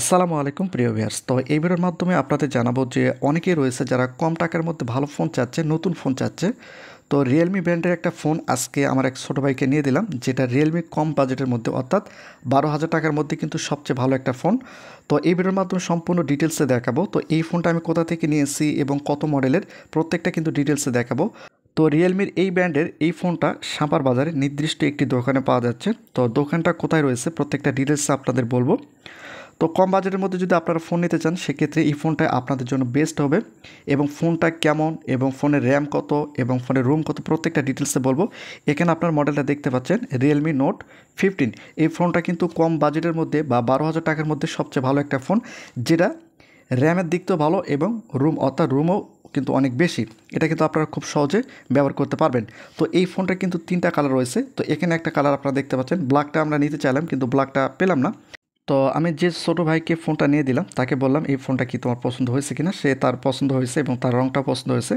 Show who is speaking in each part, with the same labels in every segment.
Speaker 1: আসসালামু আলাইকুম প্রিয় ভিউয়ার্স। তো এই ভিডিওর মাধ্যমে আপনাদের জানাবো যে অনেকেই রয়েছে যারা কম টাকার মধ্যে ভালো ফোন চাচ্ছে, নতুন ফোন চাচ্ছে। তো রিয়েলমি ব্র্যান্ডের একটা ফোন আজকে আমার এক ছোটো ভাইকে নিয়ে দিলাম, যেটা রিয়েলমি কম বাজেটের মধ্যে, অর্থাৎ 12,000 টাকার মধ্যে কিন্তু সবচেয়ে ভালো একটা ফোন। তো এই ভিডিওর মাধ্যমে সম্পূর্ণ ডিটেলসে দেখাবো। তো এই ফোনটা আমি কোথা থেকে নিয়েছি এবং কত মডেলের, প্রত্যেকটা কিন্তু ডিটেলসে দেখাবো। তো রিয়েলমির এই ব্র্যান্ডের এই ফোনটা সাপার বাজারে নির্দিষ্ট একটি দোকানে পাওয়া যাচ্ছে। তো দোকানটা কোথায় রয়েছে প্রত্যেকটা ডিটেলসে আপনাদের বলবো। তো কম বাজেটের মধ্যে যদি আপনারা ফোন নিতে চান, সেক্ষেত্রে এই ফোনটা আপনাদের জন্য বেস্ট হবে। এবং ফোনটা কেমন এবং ফোনের র্যাম কত এবং ফোনের রুম কত, প্রত্যেকটা ডিটেলসে বলবো। এখানে আপনার মডেলটা দেখতে পাচ্ছেন রিয়েলমি নোট 15। এই ফোনটা কিন্তু কম বাজেটের মধ্যে বা 12,000 টাকার মধ্যে সবচেয়ে ভালো একটা ফোন, যেটা র্যামের দিক তো ভালো এবং অর্থাৎ রুমও কিন্তু অনেক বেশি। এটা কিন্তু আপনারা খুব সহজে ব্যবহার করতে পারবেন। তো এই ফোনটা কিন্তু 3টা কালার রয়েছে। তো এখানে একটা কালার আপনারা দেখতে পাচ্ছেন, ব্ল্যাকটা আমরা নিতে চাইলাম কিন্তু ব্ল্যাকটা পেলাম না। তো আমি যে ছোটো ভাইকে ফোনটা নিয়ে দিলাম, তাকে বললাম এই ফোনটা কি তোমার পছন্দ হয়েছে কিনা। সে তার পছন্দ হয়েছে এবং তার রঙটাও পছন্দ হয়েছে।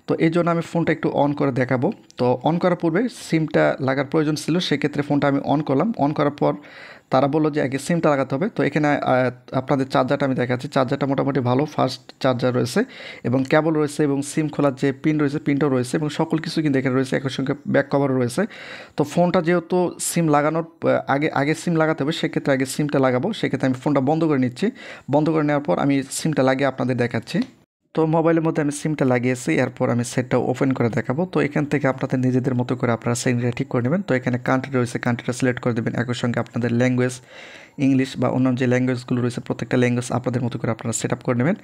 Speaker 1: তো এই জন্য আমি ফোনটা একটু অন করে দেখাবো। তো অন করার পূর্বে সিমটা লাগার প্রয়োজন ছিল, সেক্ষেত্রে ফোনটা আমি অন করলাম। অন করার পর তারা বললো যে আগে সিমটা লাগাতে হবে। তো এখানে আপনাদের চার্জারটা আমি দেখাচ্ছি। চার্জারটা মোটামুটি ভালো, ফাস্ট চার্জার রয়েছে এবং কেবল রয়েছে এবং সিম খোলার যে পিন রয়েছে, পিনটাও রয়েছে এবং সকল কিছু কিন্তু এখানে রয়েছে। একই সঙ্গে ব্যাক কভারও রয়েছে। তো ফোনটা যেহেতু সিম লাগানোর আগে সিম লাগাতে হবে, সেক্ষেত্রে আগে সিমটা লাগাবো। সেক্ষেত্রে আমি ফোনটা বন্ধ করে নিচ্ছি। বন্ধ করে নেওয়ার পর আমি সিমটা লাগিয়ে আপনাদের দেখাচ্ছি। তো মোবাইলের মধ্যে আমি সিমটা লাগিয়েছি, এরপর আমি সেটটা ওপেন করে দেখাবো। তো এখান থেকে আপনাদের নিজেদের মতো করে আপনারা সেটিংটা ঠিক করে নেবেন। তো এখানে কান্ট্রি রয়েছে, কান্ট্রিটা সিলেক্ট করে দেবেন। একই সঙ্গে আপনাদের ল্যাঙ্গুয়েজ, ইংলিশ বা অন্যান্য যে ল্যাঙ্গুয়েজগুলো রয়েছে, প্রত্যেকটা ল্যাঙ্গুয়েজ আপনাদের মতো করে আপনারা সেট আপ করে নেবেন।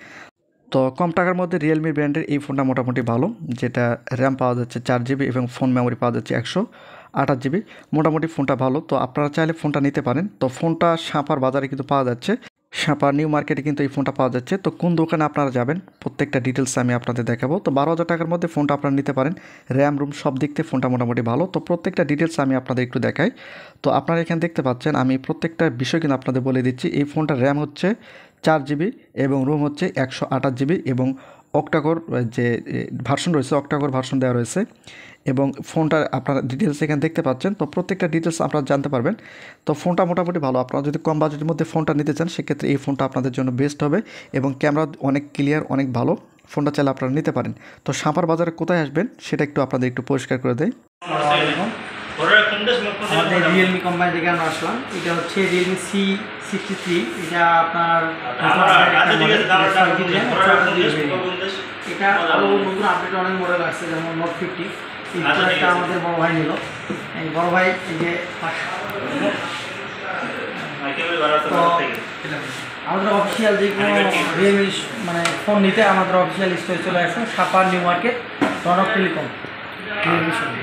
Speaker 1: তো কম টাকার মধ্যে রিয়েলমি ব্র্যান্ডের এই ফোনটা মোটামুটি ভালো, যেটা র্যাম পাওয়া যাচ্ছে 4 GB এবং ফোন মেমোরি পাওয়া যাচ্ছে 128 GB। মোটামুটি ফোনটা ভালো। তো আপনারা চাইলে ফোনটা নিতে পারেন। তো ফোনটা সাপার বাজারে কিন্তু পাওয়া যাচ্ছে, সাপার নিউ মার্কেটে কিন্তু এই ফোনটা পাওয়া যাচ্ছে। তো কোন দোকানে আপনারা যাবেন প্রত্যেকটা ডিটেলস আমি আপনাদের দেখাবো। তো 12,000 টাকার মধ্যে ফোনটা আপনারা নিতে পারেন। র্যাম রুম সব দিক থেকে ফোনটা মোটামুটি ভালো। তো প্রত্যেকটা ডিটেলস আমি আপনাদের একটু দেখাই। তো আপনারা এখানে দেখতে পাচ্ছেন, আমি প্রত্যেকটা বিষয় কিন্তু আপনাদের বলে দিচ্ছি। এই ফোনটার র্যাম হচ্ছে 4 GB এবং রুম হচ্ছে 128 GB এবং অক্টাকোর যে ভার্সন রয়েছে, অক্টাকোর ভার্সন দেওয়া রয়েছে এবং ফোনটার আপনারা ডিটেলস এখানে দেখতে পাচ্ছেন। তো প্রত্যেকটা ডিটেলস আপনারা জানতে পারবেন। তো ফোনটা মোটামুটি ভালো। আপনারা যদি কম বাজেটের মধ্যে ফোনটা নিতে চান, সেক্ষেত্রে এই ফোনটা আপনাদের জন্য বেস্ট হবে এবং ক্যামেরা অনেক ক্লিয়ার, অনেক ভালো। ফোনটা চাইলে আপনারা নিতে পারেন। তো সাপার বাজারে কোথায় আসবেন সেটা একটু আপনাদের একটু পরিষ্কার করে দেয়।
Speaker 2: আমাদের রিয়েলমি কোম্পানি থেকে আমরা আসলাম। এটা হচ্ছে রিয়েলমি C63। এটা আপনার এটা আরও নতুন আপডেট অনেক মডেল আসছে, যেমন নোট 50। এই প্রোডাক্টটা আমাদের বড় ভাই নিল। এই বড় ভাই এই যে তো আমাদের অফিসিয়াল যে কোনো রিয়েলমি মানে ফোন নিতে আমাদের অফিসিয়াল স্টোরে চলে আসুন, সাপার New Market, Ronok telecom Realme showroom.